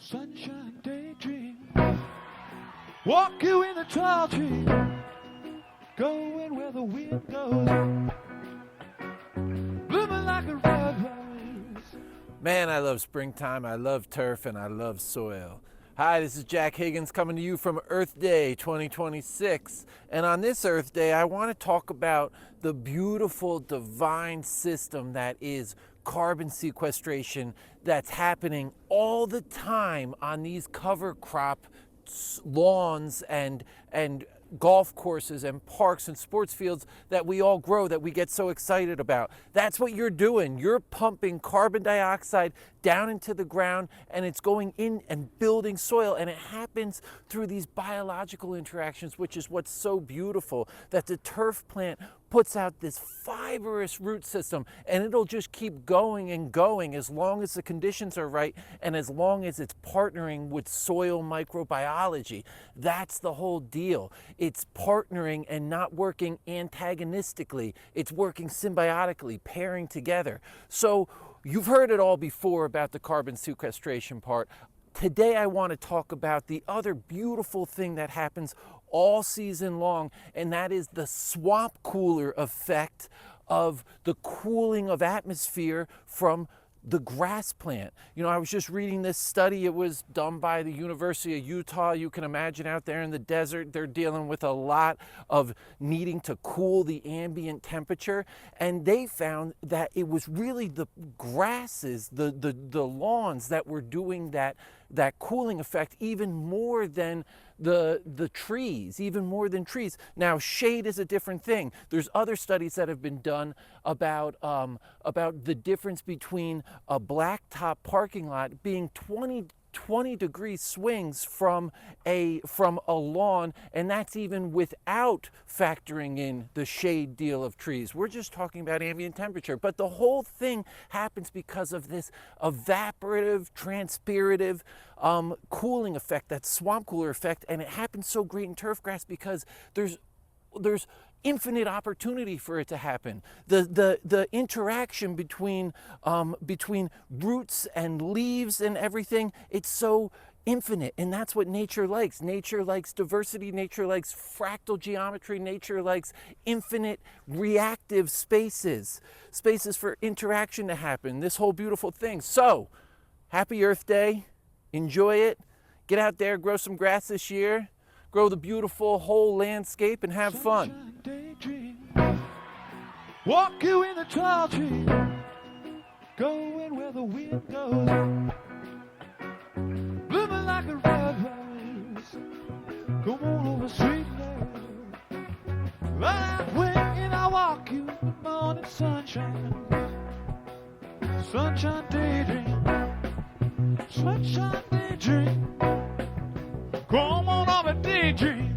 Sunshine daydream. Walk you in the tall tree, going where the wind goes, blooming like a red rose. Man, I love springtime, I love turf, and I love soil. Hi, this is Jack Higgins coming to you from Earth Day 2026. And on this Earth Day, I want to talk about the beautiful divine system that is carbon sequestration that's happening all the time on these cover crop lawns and golf courses and parks and sports fields that we all grow, that we get so excited about. That's what you're doing. You're pumping carbon dioxide down into the ground, and it's going in and building soil, and it happens through these biological interactions, which is what's so beautiful, that the turf plant puts out this fibrous root system, and it'll just keep going and going as long as the conditions are right and as long as it's partnering with soil microbiology. That's the whole deal. It's partnering and not working antagonistically. It's working symbiotically, pairing together. So you've heard it all before about the carbon sequestration part. Today I want to talk about the other beautiful thing that happens all season long, and that is the swamp cooler effect of the cooling of atmosphere from the grass plant. You know, I was just reading this study. It was done by the University of Utah. You can imagine out there in the desert, they're dealing with a lot of needing to cool the ambient temperature. And they found that it was really the grasses, the lawns that were doing that cooling effect even more than the trees, even more than trees. Now, shade is a different thing. There's other studies that have been done about the difference between a blacktop parking lot being 20 degree swings from a lawn, and that's even without factoring in the shade deal of trees. We're just talking about ambient temperature, but the whole thing happens because of this evaporative, transpirative cooling effect, that swamp cooler effect, and it happens so great in turfgrass because there's infinite opportunity for it to happen. The interaction between roots and leaves and everything, it's so infinite, and that's what nature likes. Nature likes diversity, nature likes fractal geometry, nature likes infinite reactive spaces for interaction to happen, this whole beautiful thing. So, happy Earth Day, enjoy it, get out there, grow some grass this year, grow the beautiful whole landscape, and have fun. Walk you in the tall tree, going where the wind goes, blooming like a red rose. Come on over, sweet love. Right out way, and I walk you in the morning sunshine. Sunshine daydream, sunshine daydream. Come on over, daydream.